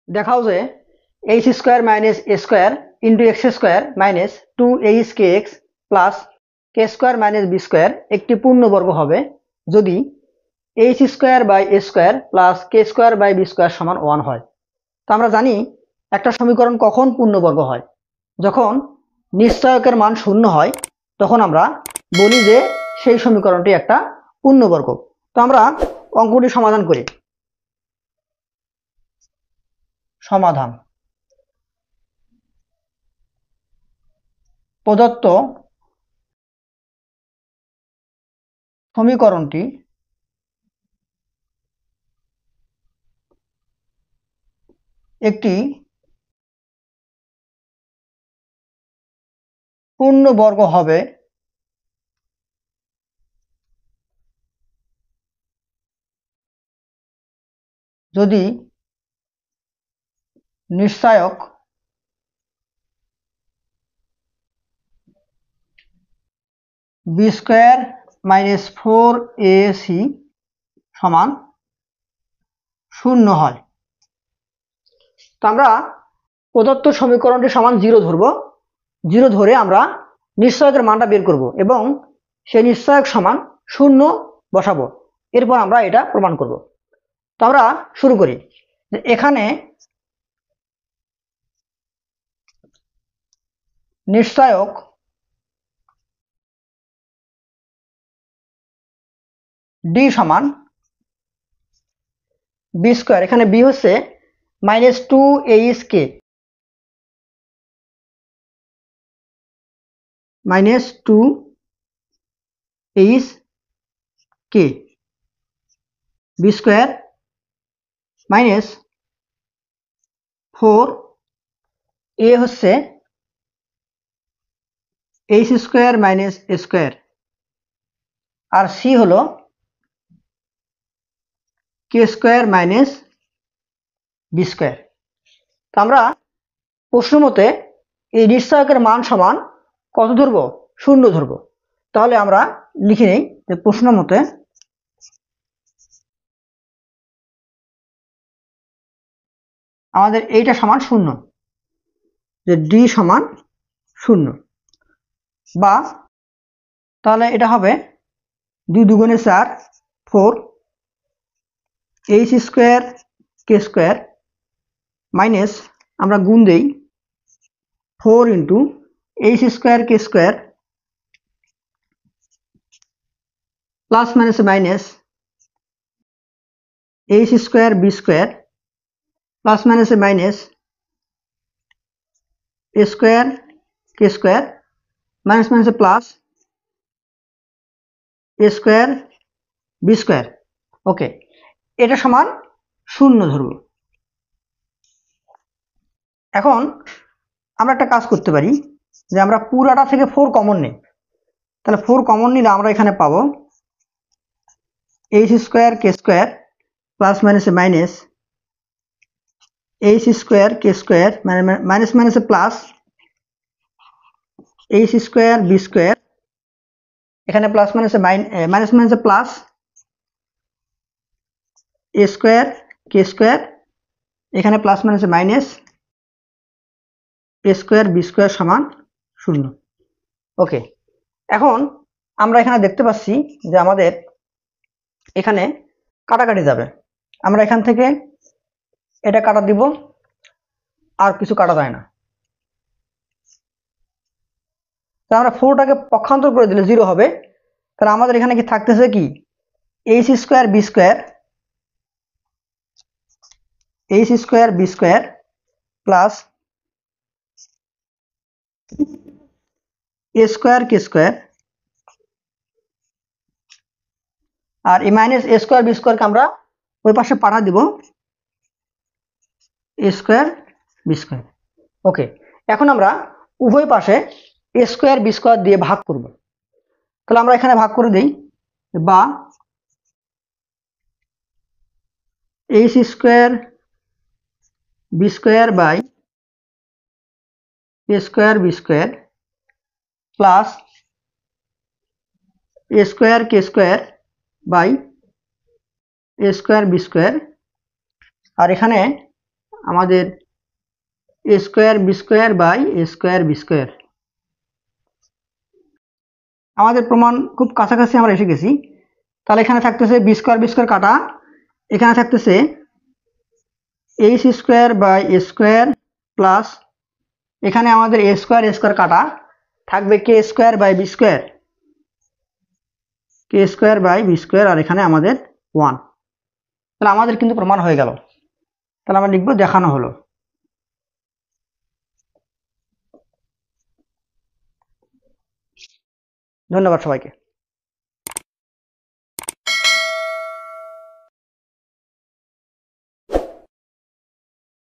দেখাও যে H square minus এ square into x square minus 2h kx plus K square minus B square একটি পূর্ণবর্গ হবে যদি H square by A square plus K square by B square সমান 1 হয়। তো আমরা জানি একটা সমীকরণ কখন পূর্ণবর্গ হয়, যখন নিশ্চয়কের মান 0 হয় তখন আমরা বলি যে সেই সমীকরণটি একটা পূর্ণবর্গ। তো আমরা অঙ্কটি সমাধান করি। সমাধান: প্রদত্ত সমীকরণটি একটি পূর্ণবর্গ হবে যদি নিশ্চয়ক বি স্কোয়ার মাইনাস 4ac সমান 0 হয়। তো আমরা প্রদত্ত সমীকরণটি সমান 0 ধরব। 0 ধরে আমরা নিশ্চয়কের মানটা বের করব এবং সেই নিশ্চয়ক সমান 0 বসাবো। এরপর আমরা এটা প্রমাণ করব। তো আমরা শুরু করি। এখানে নিশ্চয়ক ডি সমান বি স্কোয়ার, এখানে বি হচ্ছে minus 2h k minus 2h k B square minus 4 A হচ্ছে এইচ স্কোয়ার মাইনাস এ স্কোয়ার আর সি হলো K square minus B square. তো আমরা প্রশ্ন মতে এই নিশ্চয়কের মান সমান কত ধরবো? 0 ধরবো। তাহলে আমরা লিখে নেই যে প্রশ্ন মতে আমাদের এইটা সমান 0, যে ডি সমান 0, বা তাহলে এটা হবে 2 দুগুণে 4 4 এইচ স্কোয়ার কে স্কোয়ার মাইনাস আমরা গুণ দেই 4 ইন্টু এইচ স্কোয়ার কে square plus minus minus H square B square plus minus minus এ স্কোয়ার কে স্কোয়ার মাইনাস মাইনাস প্লাস এ স্কোয়ার বি স্কোয়ার। ওকে, এটা সমান 0 ধরব। এখন আমরা একটা কাজ করতে পারি যে আমরা পুরাটা থেকে 4 কমন নিই। তাহলে 4 কমন নিলে আমরা এখানে পাবো এইচ স্কোয়ার কে square plus minus minus H square কে square minus minus plus h square B square, এখানে plus minus minus minus plus এ স্কোয়ার কে স্কোয়ার, এখানে প্লাস মাইনাস মাইনাস এ স্কোয়ার বি স্কোয়ার সমান 0। ওকে, এখন আমরা এখানে দেখতে পাচ্ছি যে আমাদের এখানে কাটাকাটি যাবে। আমরা এখান থেকে এটা কাটা দিব, আর কিছু কাটা যায় না। তা আমরা 4টাকে পক্ষান্তর করে দিলে 0 হবে। তাহলে আমাদের এখানে কি থাকতেছে কি h square B square h square B square plus এ স্কোয়ার কে স্কোয়ার, আর এই মাইনাস এ স্কোয়ার বি স্কোয়ারকে আমরা ওই পাশে পাঠা দিব এ স্কোয়ার বি স্কোয়ার। ওকে, এখন আমরা উভয় পাশে এ স্কোয়ার বি স্কোয়ার দিয়ে ভাগ করব। তাহলে আমরা এখানে ভাগ করে দিই, বা h square B square by A square B square plus A square K square by A square B square. আর এখানে আমাদের a square B square by A square B square. আমাদের প্রমাণ খুব কাছাকাছি আমরা এসে গেছি। তাহলে এখানে থাকতেছে বি স্কোয়ার কাটা, এখানে থাকতেছে h square by A square plus এখানে আমাদের এ স্কোয়ার কাটা থাকবে k square by B square, K square by B square, আর এখানে আমাদের 1। তাহলে আমাদের কিন্তু প্রমাণ হয়ে গেল। তাহলে আমরা লিখবো দেখানো হলো। ধন্যবাদ সবাইকে।